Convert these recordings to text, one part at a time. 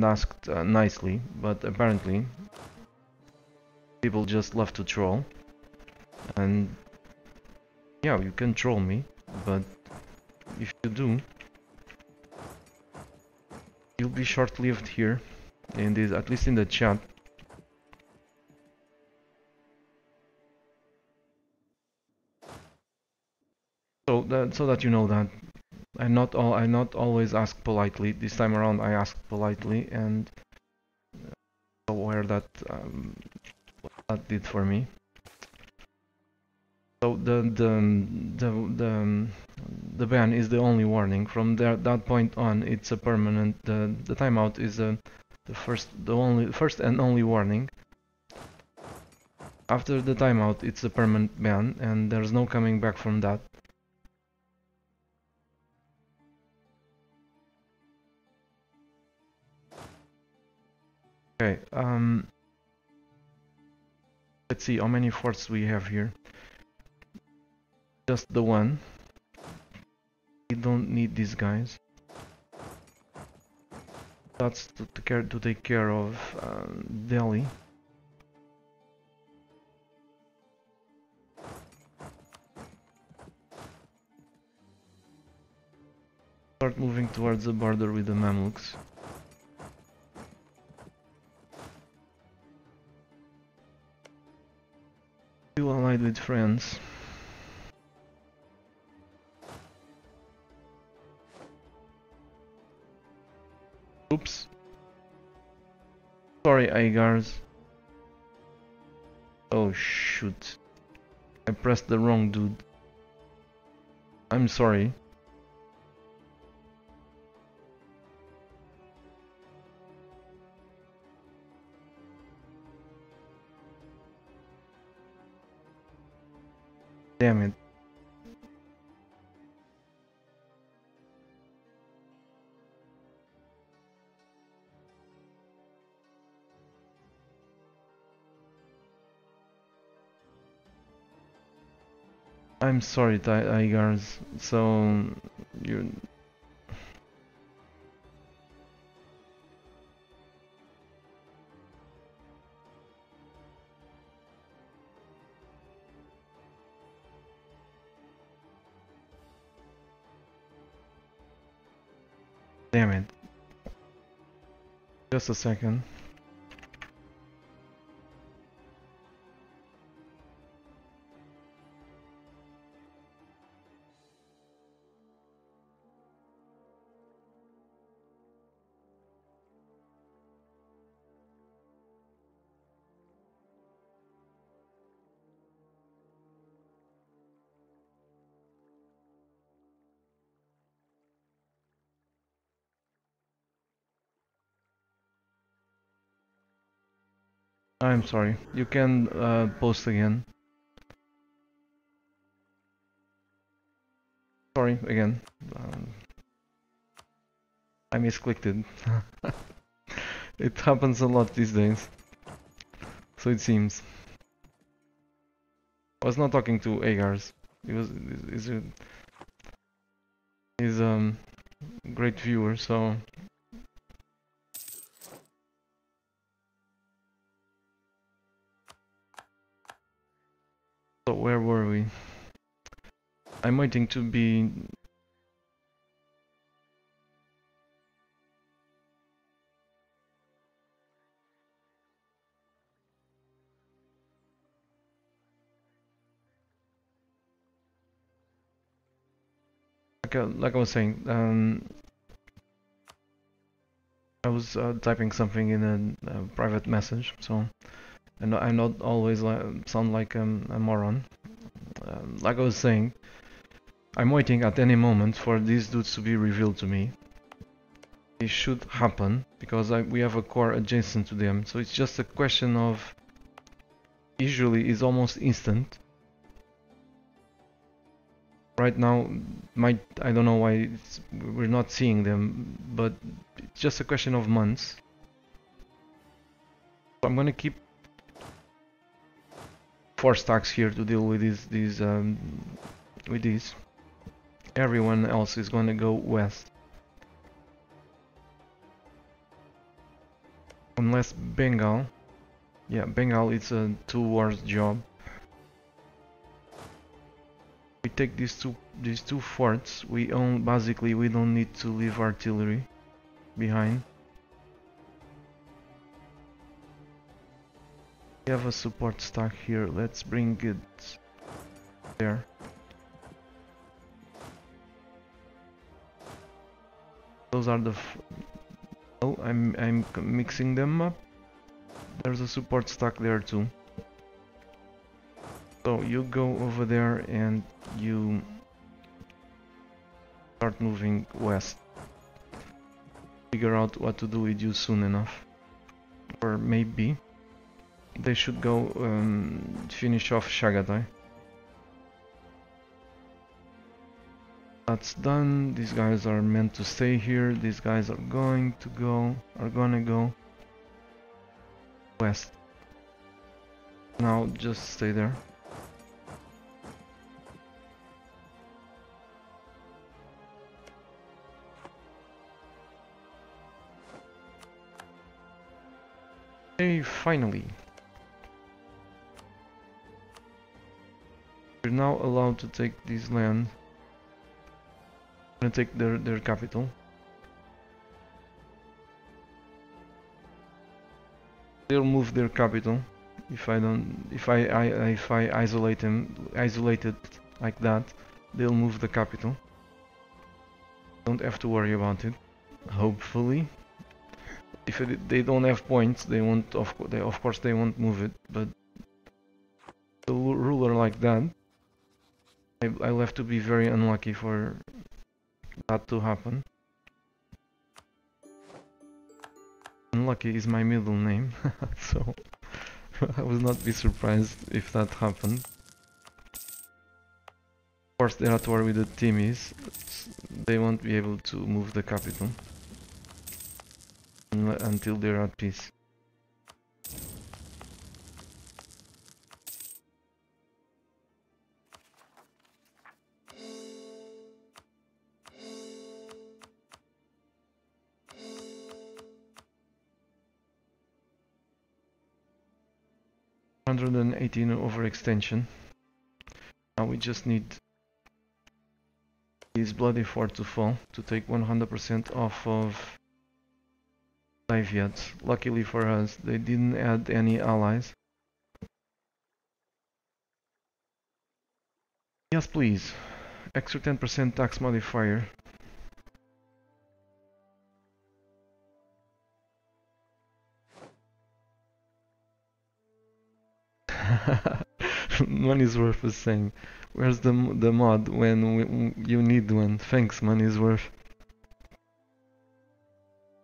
and asked nicely, but apparently people just love to troll. And yeah, you can troll me, but if you do, you'll be short-lived here, in this, at least in the chat. So that you know that I not always ask politely. This time around, I asked politely, and aware that what that did for me. So the ban is the only warning. From that point on, it's a permanent. The timeout is the first and only warning. After the timeout, it's a permanent ban, and there's no coming back from that. Okay. Let's see how many forts we have here. Just the one. We don't need these guys. That's to take care of Delhi. Start moving towards the border with the Mamluks. You allied with friends. Oops. Sorry, Aigars. Oh shoot. I pressed the wrong dude. I'm sorry. Damn it. I'm sorry, Tigers. So you. Damn it. Just a second. I'm sorry. You can post again. Sorry again. I misclicked it. It happens a lot these days. So it seems. I was not talking to Agars. He's a great viewer, so. So where were we? I'm waiting to be. Like I was saying, I was typing something in a private message, so I'm not always sound like a moron. Like I was saying, I'm waiting at any moment for these dudes to be revealed to me. It should happen because we have a core adjacent to them, so it's just a question of. Usually, it's almost instant. Right now, I don't know why we're not seeing them, but it's just a question of months. So I'm gonna keep 4 stacks here to deal with these. Everyone else is gonna go west. Unless Bengal. Yeah, Bengal, it's a 2 wars job. We take these two forts. We own, basically we don't need to leave artillery behind. We have a support stack here. Let's bring it there. Those are the. Oh, I'm mixing them up. There's a support stack there too. So you go over there and you start moving west. Figure out what to do with you soon enough. Or maybe they should go finish off Shagatai. That's done. These guys are meant to stay here. These guys are gonna go west. Now just stay there. Hey, finally. We're now allowed to take this land. We're gonna take their capital. They'll move their capital if I isolate it like that. They'll move the capital. Don't have to worry about it. Hopefully, if they don't have points, they won't. Of course, they won't move it. But the ruler like that, I'll have to be very unlucky for that to happen. Unlucky is my middle name, so I would not be surprised if that happened. Of course, they're at war with the Timis. They won't be able to move the capital until they're at peace. (118) overextension. Now we just need this bloody fort to fall to take 100% off of Soviets. Luckily for us, they didn't add any allies. Yes, please. Extra 10% tax modifier. Money's worth is saying, where's the mod when you need one? Thanks, money's worth.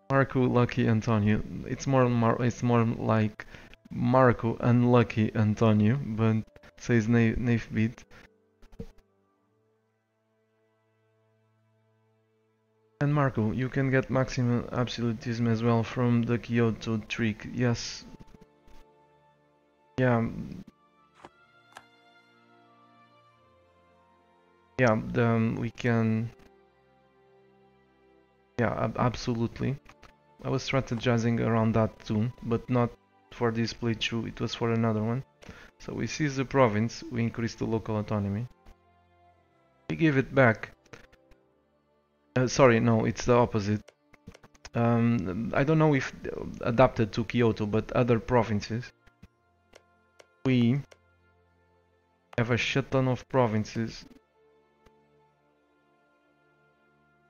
Marco Lucky Antonio. It's more like Marco Unlucky Antonio, but says Nave beat. And Marco, you can get maximum absolutism as well from the Kyoto trick. Yes. Yeah. Yeah, we can. Yeah, absolutely. I was strategizing around that too, but not for this playthrough, it was for another one. So we seize the province, we increase the local autonomy. We give it back. Sorry, no, it's the opposite. I don't know if adapted to Kyoto, but other provinces. We have a shit ton of provinces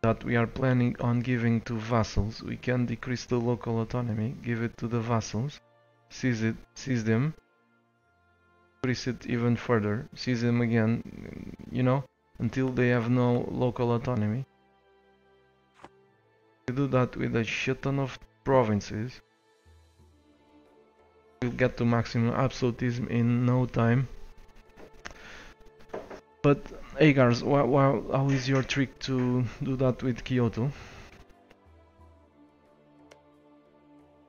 that we are planning on giving to vassals. We can decrease the local autonomy, give it to the vassals, seize them, increase it even further, seize them again, you know, until they have no local autonomy. We do that with a shit ton of provinces. We'll get to maximum absolutism in no time. But Agars, how is your trick to do that with Kyoto?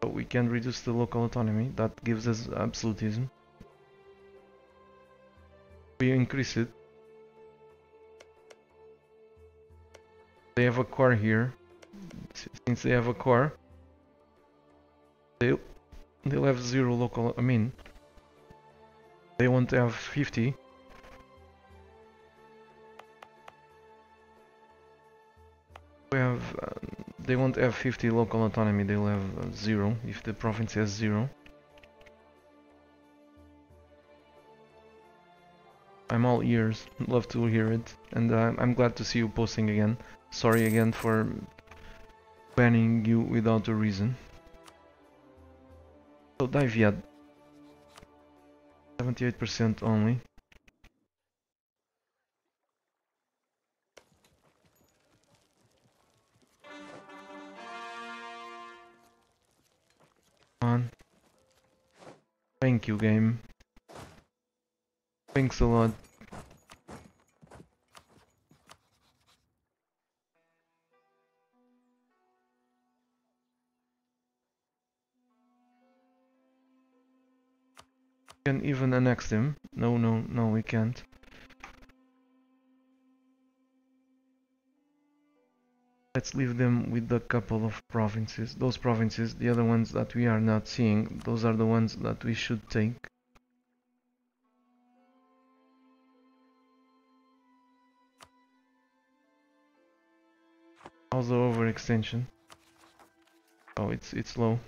So we can reduce the local autonomy, that gives us absolutism. We increase it. They have a core here. Since they have a core, they'll have 0 local, I mean, they won't have 50. They won't have 50 local autonomy, they'll have 0 if the province has 0. I'm all ears, love to hear it, and I'm glad to see you posting again. Sorry again for banning you without a reason. So dive yet. 78% only. Come on. Thank you, game. Thanks a lot. We can even annex them. No, we can't. Let's leave them with a couple of provinces. Those provinces, the other ones that we are not seeing, those are the ones that we should take. Also overextension. Oh, it's low.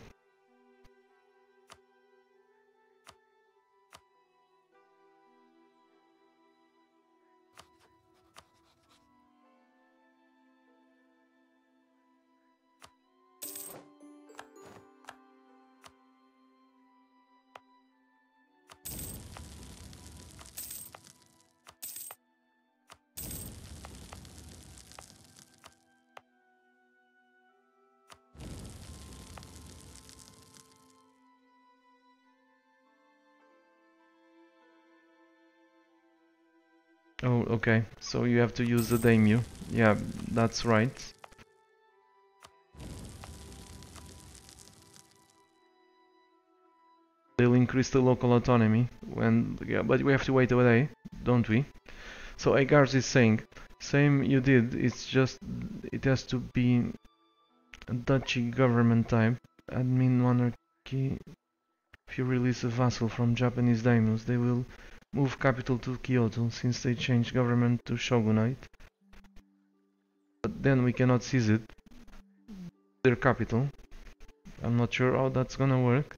Oh, okay. So you have to use the daimyo. Yeah, that's right. They'll increase the local autonomy when, yeah, but we have to wait a day, don't we? So Agars is saying, same you did, it's just, it has to be a duchy government type, admin monarchy. If you release a vassal from Japanese daimyos, they will move capital to Kyoto since they changed government to shogunate. But then we cannot seize it, their capital. I'm not sure how that's gonna work.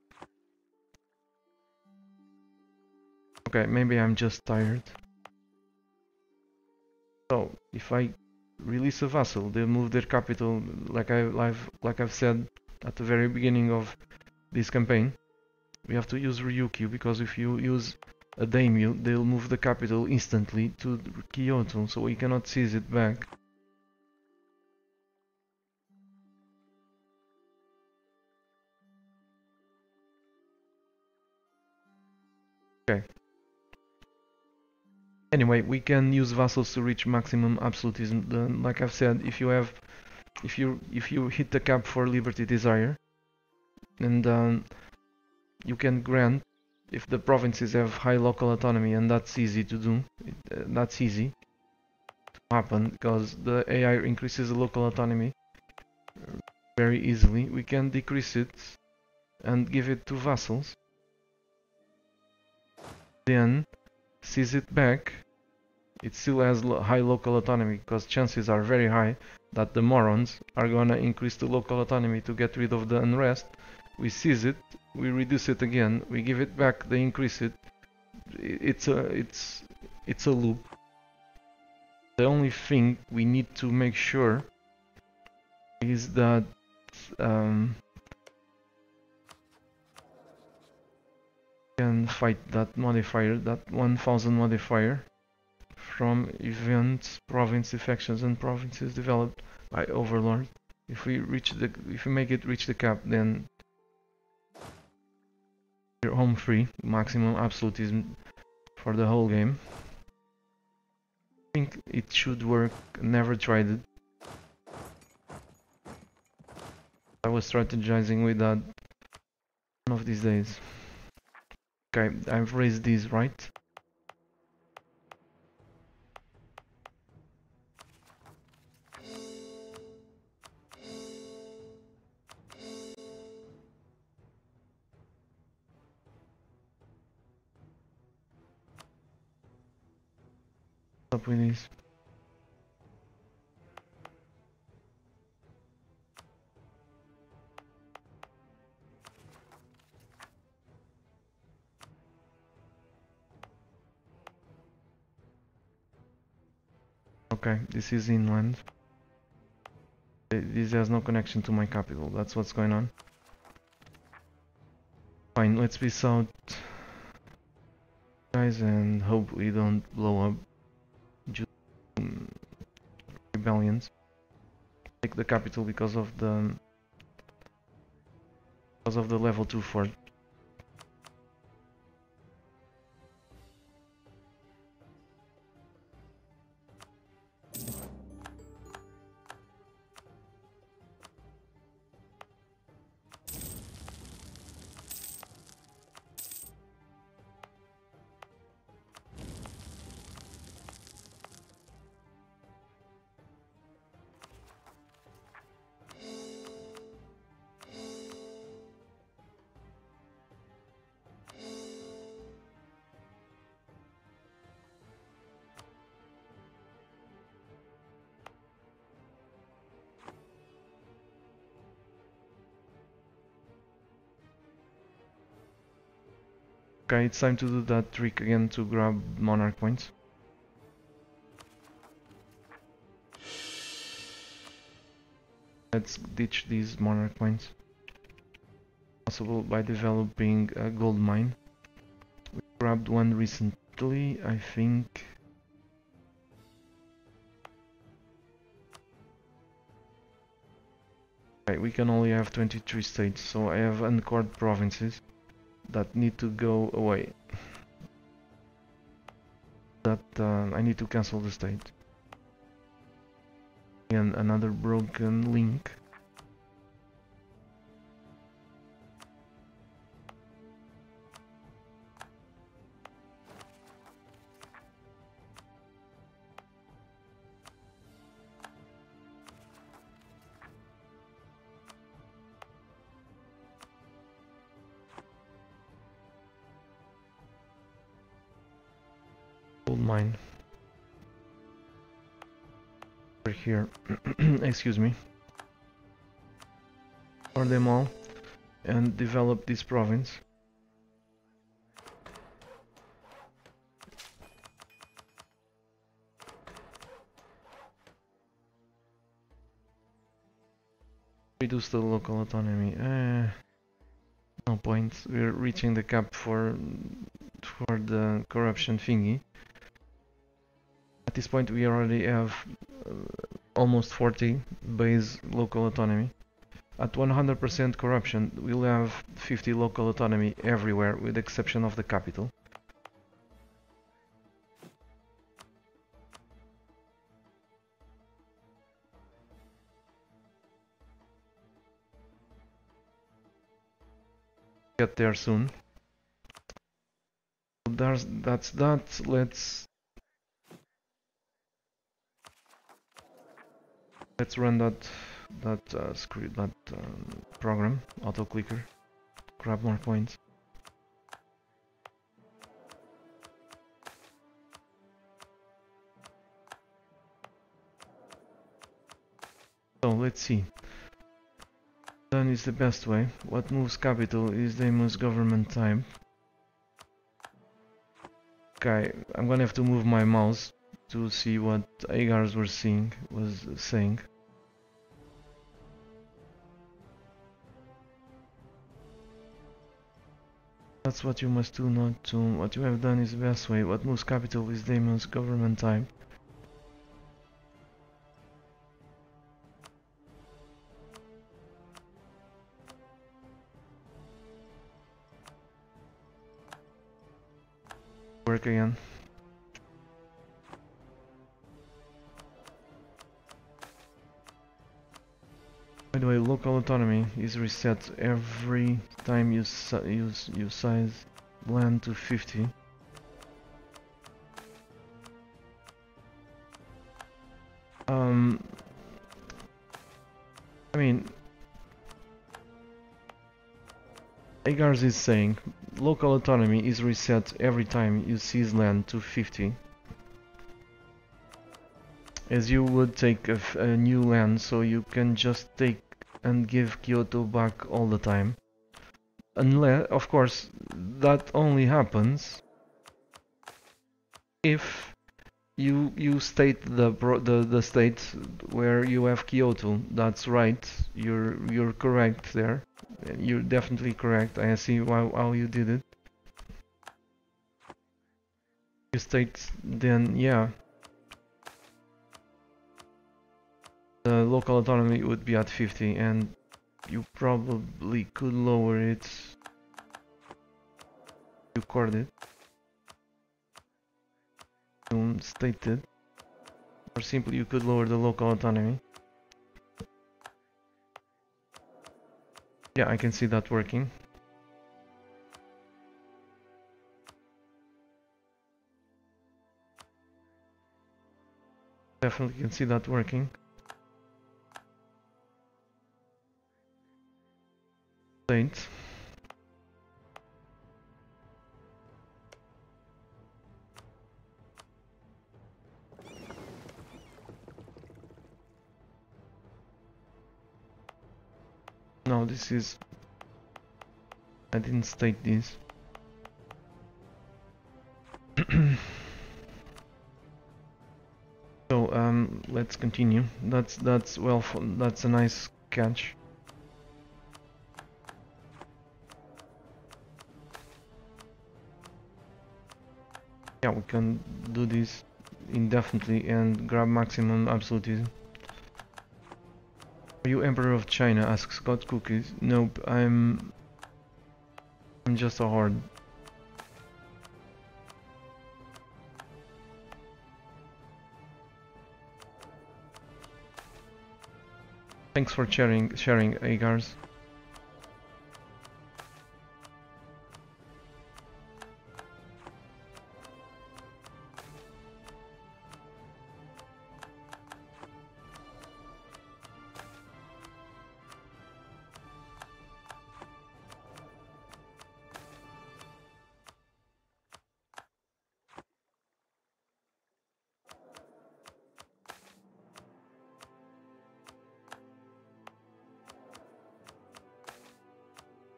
Okay, maybe I'm just tired. So if I release a vassal, they move their capital, like I've said at the very beginning of this campaign. We have to use Ryukyu because if you use a daimyo, they'll move the capital instantly to Kyoto, so we cannot seize it back. Okay. Anyway, we can use vassals to reach maximum absolutism. Like I've said, if you hit the cap for Liberty Desire, and you can grant if the provinces have high local autonomy, and that's easy to do. That's easy to happen because the AI increases the local autonomy very easily. We can decrease it and give it to vassals. Then seize it back. It still has high local autonomy because chances are very high that the morons are gonna increase the local autonomy to get rid of the unrest. We seize it, we reduce it again, we give it back, they increase it. It's a loop. The only thing we need to make sure is that can fight that modifier, that 1000 modifier from events, province defections, and provinces developed by Overlord. If we make it reach the cap, then you're home free, maximum absolutism for the whole game. I think it should work. Never tried it. I was strategizing with that one of these days. Okay, I've raised these, right? up with this? Okay, this is inland. This has no connection to my capital. That's what's going on. Fine, let's be south, guys, and hope we don't blow up due to rebellions. Take the capital because of the level 2 fort. Okay, it's time to do that trick again to grab monarch points. Let's ditch these monarch points. Possible by developing a gold mine. We grabbed one recently, I think. Okay, we can only have 23 states, so I have uncored provinces that need to go away. That I need to cancel the state. And another broken link. Gold mine. Over here. Excuse me. For them all and develop this province. Reduce the local autonomy. No point. We're reaching the cap for the corruption thingy. At this point we already have almost 40 base local autonomy. At 100% corruption we'll have 50 local autonomy everywhere with the exception of the capital. Get there soon. That's that. Let's run that script, program, auto clicker. Grab more points. So let's see. Done is the best way. What moves capital is Damon's government type. Okay, I'm gonna have to move my mouse to see what Agars was saying. That's what you must do, not to. What you have done is the best way. What moves capital is Damon's government type. Work again. By the way, local autonomy is reset every time you size land to 50. I mean, Agars is saying local autonomy is reset every time you seize land to 50. as you would take a new land, so you can just take and give Kyoto back all the time. Unless, of course, that only happens if you state the state where you have Kyoto. That's right. You're correct there. You're definitely correct. I see how you did it. You state, then yeah, the local autonomy would be at 50, and you probably could lower it. You chord it. State it. Or simply you could lower the local autonomy. Yeah, I can see that working. Definitely can see that working. State. No, this is... I didn't state this. So let's continue. That's well, that's a nice catch. Yeah, we can do this indefinitely and grab maximum absolutism. Are you Emperor of China? Asks Scott Cookies. Nope, I'm just a horde. Thanks for sharing, Agars.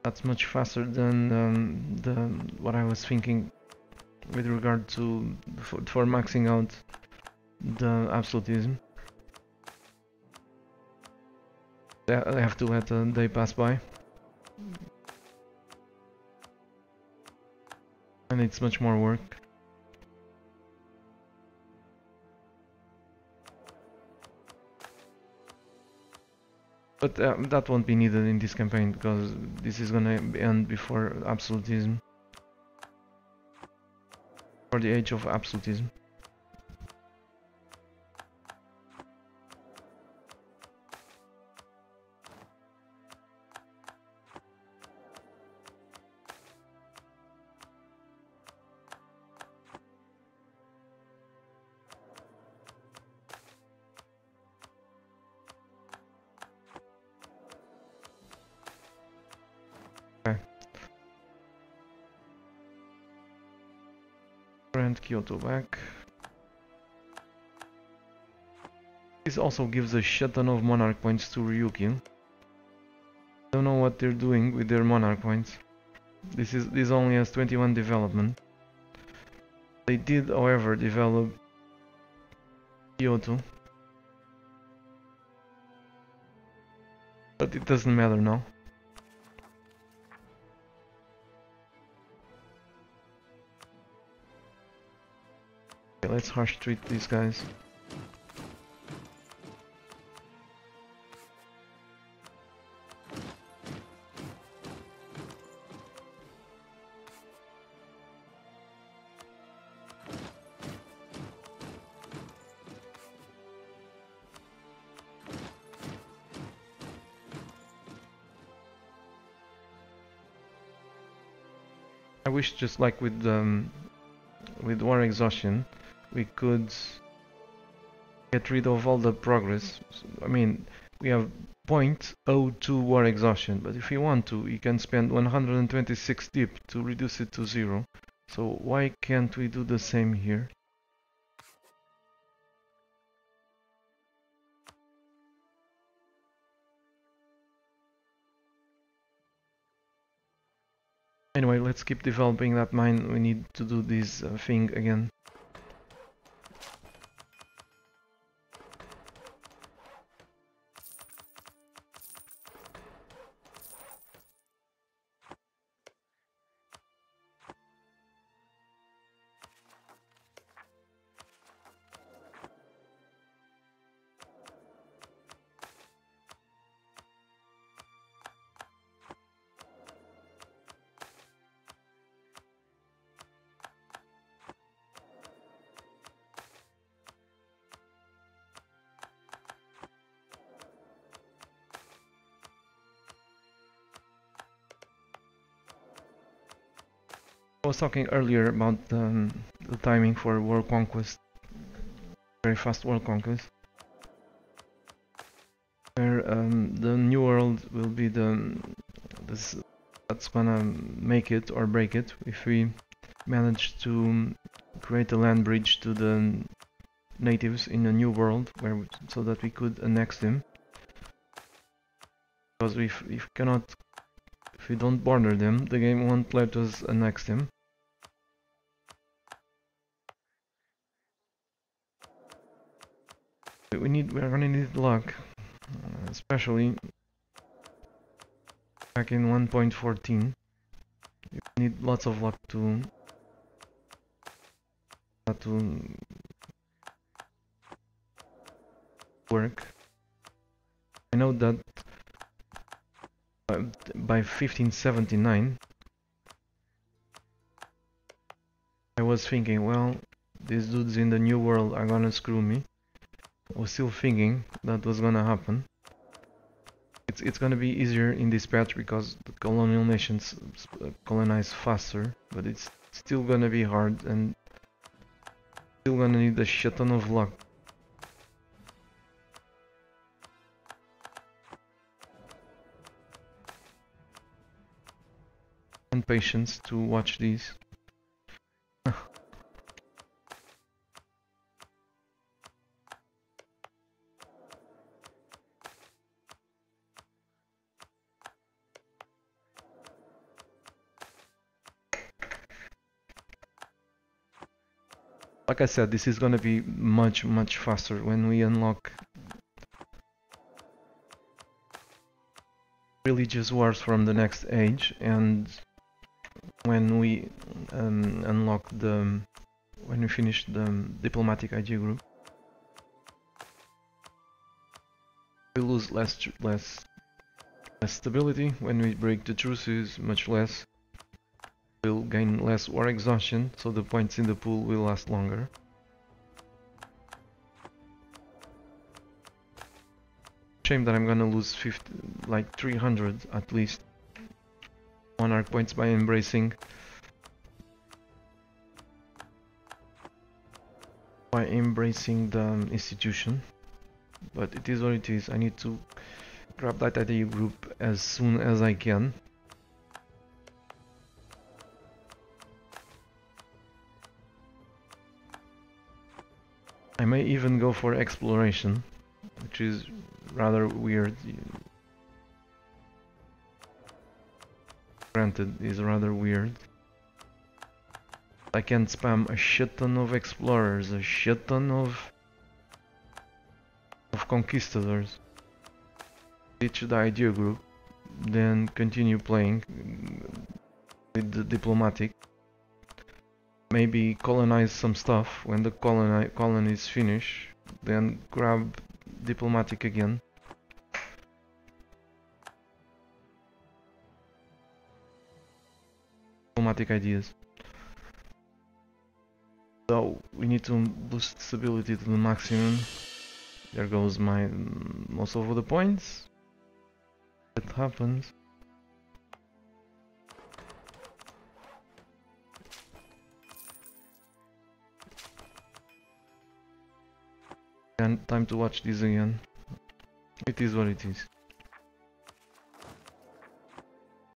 That's much faster than what I was thinking with regard to for maxing out the absolutism. I have to let a day pass by, and it's much more work. But that won't be needed in this campaign, because this is gonna end before absolutism. For the age of absolutism. And Kyoto back. This also gives a shit ton of monarch points to Ryukin. Don't know what they're doing with their monarch points. This only has 21 development. They did, however, develop Kyoto, but it doesn't matter now. Okay, let's harsh treat these guys. I wish, just like with war exhaustion, we could get rid of all the progress. I mean, we have 0.02 war exhaustion, but if you want to, you can spend 126 dip to reduce it to 0. So why can't we do the same here? Anyway, let's keep developing that mine. We need to do this thing again. I was talking earlier about the timing for world conquest, very fast world conquest, where the new world will be that's gonna make it or break it if we manage to create a land bridge to the natives in a new world, so that we could annex them. Because if we don't border them, the game won't let us annex them. We're gonna need luck, especially back in 1.14. You need lots of luck to work. I know that by 1579 I was thinking, well, these dudes in the new world are gonna screw me. I was still thinking that was gonna happen. It's gonna be easier in this patch because the colonial nations colonize faster, but it's still gonna be hard and still gonna need a shit ton of luck. And patience to watch these. Like I said, this is gonna be much faster when we unlock religious wars from the next age, and when we when we finish the diplomatic IG group. We lose less stability. When we break the truces, much less. We'll gain less war exhaustion, so the points in the pool will last longer. Shame that I'm gonna lose 300 at least monarch points by embracing the institution, but it is what it is. I need to grab that IDU group as soon as I can. I may even go for exploration, which is rather weird. Granted, is rather weird. I can spam a shit ton of explorers, a shit ton of conquistadors. Ditch the idea group, then continue playing with the diplomatic. Maybe colonize some stuff when the colonies finish, then grab diplomatic again. Diplomatic ideas. So we need to boost stability to the maximum. There goes my most of the points. It happens. And time to watch this again. It is what it is.